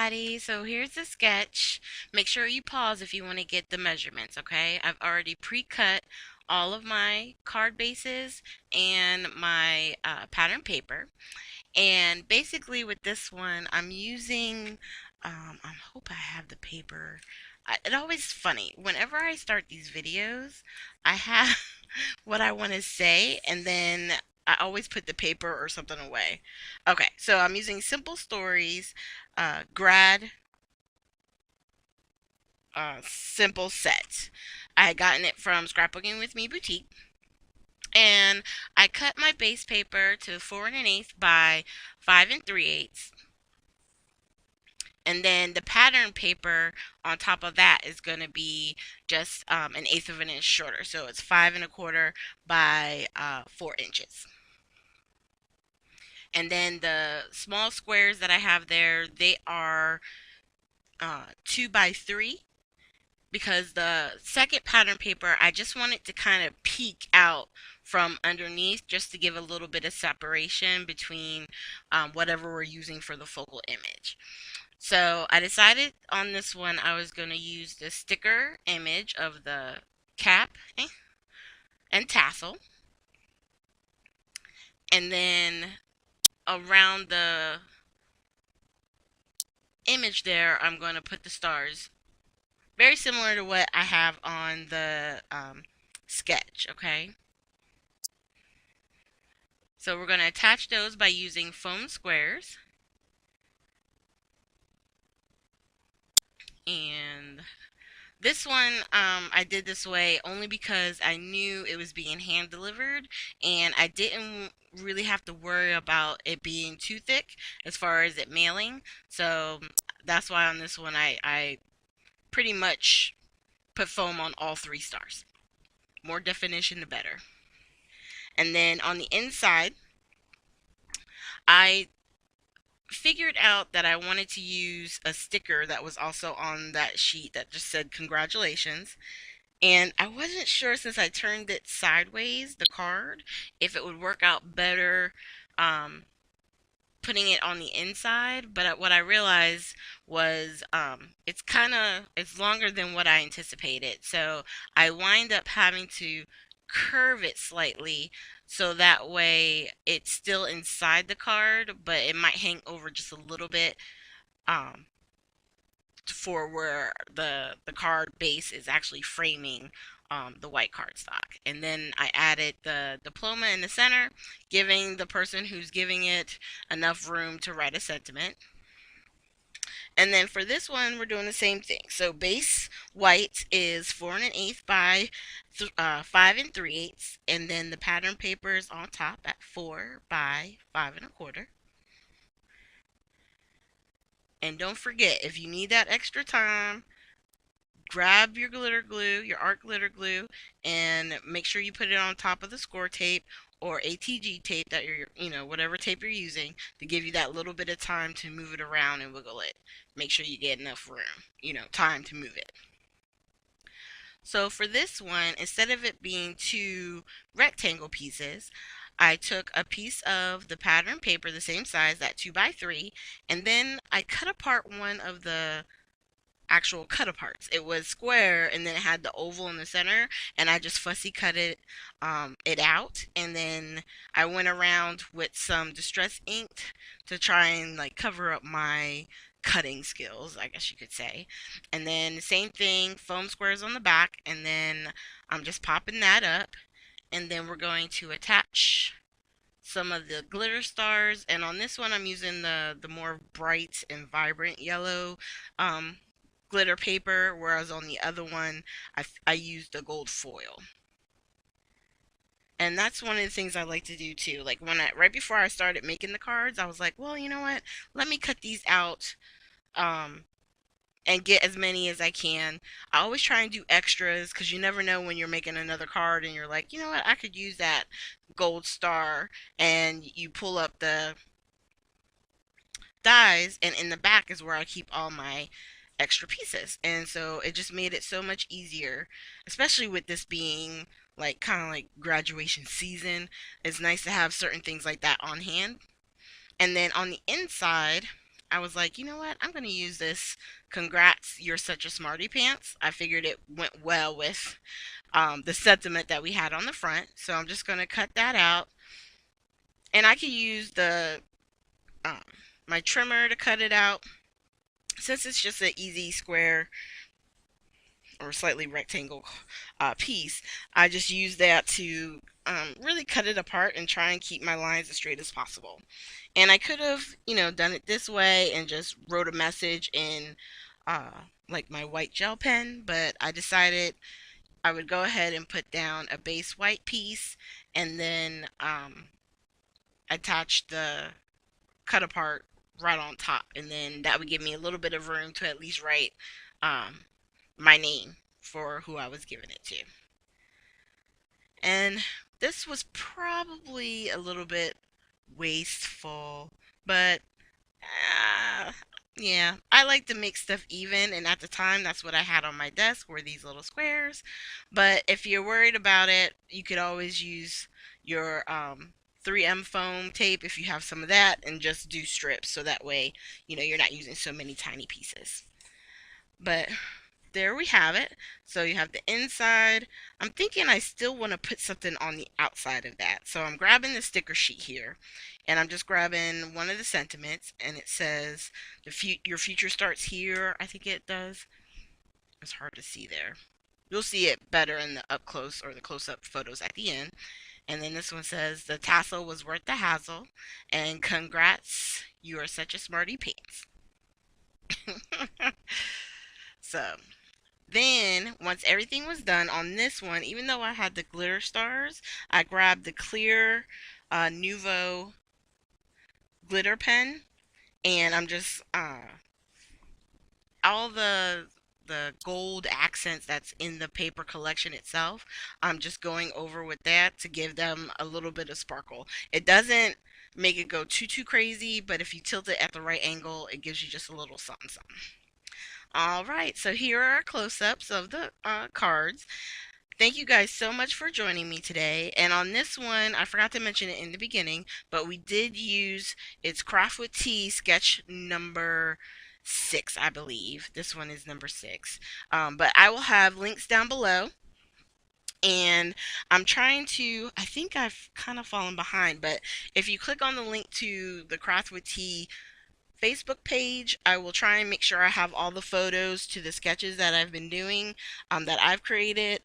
everybody. So here's the sketch. Make sure you pause if you want to get the measurements, okay? I've already pre-cut all of my card bases and my pattern paper. And basically with this one, I'm using, I hope I have the paper. It's always funny. Whenever I start these videos, I have what I want to say, and then I always put the paper or something away. Okay, so I'm using Simple Stories grad simple set. I had gotten it from Scrapbooking with Me Boutique, and I cut my base paper to 4 1/8 by 5 3/8, and then the pattern paper on top of that is going to be just 1/8 of an inch shorter, so it's 5 1/4 by 4 inches. And then the small squares that I have there, they are 2 by 3, because the second pattern paper, I just want it to kind of peek out from underneath just to give a little bit of separation between whatever we're using for the focal image. So I decided on this one I was going to use the sticker image of the cap and tassel, and then around the image there I'm going to put the stars, very similar to what I have on the sketch, okay? So we're going to attach those by using foam squares. And this one, I did this way only because I knew it was being hand delivered, and I didn't really have to worry about it being too thick as far as it mailing. So that's why on this one I pretty much put foam on all 3 stars. More definition, the better. And then on the inside, I figured out that I wanted to use a sticker that was also on that sheet that just said congratulations. And I wasn't sure, since I turned it sideways, the card, if it would work out better um, putting it on the inside. But what I realized was it's longer than what I anticipated. So I wind up having to curve it slightly, so that way it's still inside the card, but it might hang over just a little bit um, for where the card base is actually framing the white cardstock. And then I added the diploma in the center, giving the person who's giving it enough room to write a sentiment. And then for this one, we're doing the same thing. So base white is 4 1/8 by 5 3/8, and then the pattern paper is on top at 4 by 5 1/4. And don't forget, if you need that extra time, grab your glitter glue, your art glitter glue, and make sure you put it on top of the score tape or ATG tape that whatever tape you're using, to give you that little bit of time to move it around and wiggle it. Make sure you get enough room, time to move it. So for this one, instead of it being 2 rectangle pieces, I took a piece of the pattern paper the same size, that 2 by 3, and then I cut apart one of the actual cut aparts. It was square, and then it had the oval in the center, and I just fussy cut it out, and then I went around with some distress ink to try and like cover up my cutting skills, I guess you could say. And then same thing, foam squares on the back, and then I'm just popping that up, and then we're going to attach some of the glitter stars. And on this one I'm using the more bright and vibrant yellow glitter paper, whereas on the other one I used the gold foil. And that's one of the things I like to do too. Like right before I started making the cards, I was like, well, you know what? Let me cut these out um, and get as many as I can. I always try and do extras, because you never know when you're making another card and you're like, you know what? I could use that gold star, and you pull up the dies, and in the back is where I keep all my extra pieces. And so it just made it so much easier, especially with this being like kind of like graduation season. It's nice to have certain things like that on hand. And then on the inside, I was like, you know what? I'm going to use this "Congrats, you're such a smarty pants." I figured it went well with the sentiment that we had on the front. So I'm just going to cut that out. And I could use the um, my trimmer to cut it out. Since it's just an easy square or slightly rectangle piece, I just use that to really cut it apart and try and keep my lines as straight as possible. And I could have, done it this way and just wrote a message in uh, like my white gel pen, but I decided I would go ahead and put down a base white piece and then attach the cut apart right on top. And then that would give me a little bit of room to at least write um, my name for who I was giving it to. And this was probably a little bit wasteful, but uh, yeah, I like to make stuff even, and at the time, that's what I had on my desk were these little squares. But if you're worried about it, you could always use your 3M foam tape if you have some of that, and just do strips so that way, you're not using so many tiny pieces. But there we have it. So you have the inside. I'm thinking I still want to put something on the outside of that. So I'm grabbing the sticker sheet here and I'm just grabbing one of the sentiments and it says your future starts here. I think it does. It's hard to see there. You'll see it better in the up close or the close up photos at the end. And then this one says the tassel was worth the hassle and congrats, you are such a smarty pants. So then, once everything was done on this one, even though I had the glitter stars, I grabbed the clear Nuvo glitter pen, and I'm just all the gold accents that's in the paper collection itself. I'm just going over with that to give them a little bit of sparkle. It doesn't make it go too crazy, but if you tilt it at the right angle, it gives you just a little something something. All right, so here are our close-ups of the cards. Thank you guys so much for joining me today. And on this one, I forgot to mention it in the beginning, but we did use its Craft with Tea sketch number 6, I believe. This one is number 6. But I will have links down below. And I'm trying to, I think I've kind of fallen behind, but if you click on the link to the Craft with Tea Facebook page, I will try and make sure I have all the photos to the sketches that I've been doing, that I've created,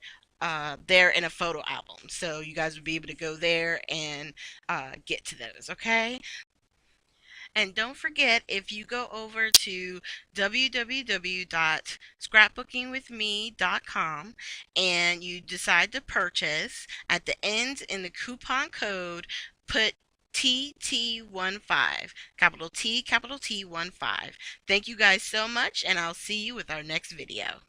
there in a photo album. So you guys would be able to go there and get to those, okay? And don't forget, if you go over to www.scrapbookingwithme.com and you decide to purchase, at the end in the coupon code, put TT15, capital T, capital T 15. Thank you guys so much, and I'll see you with our next video.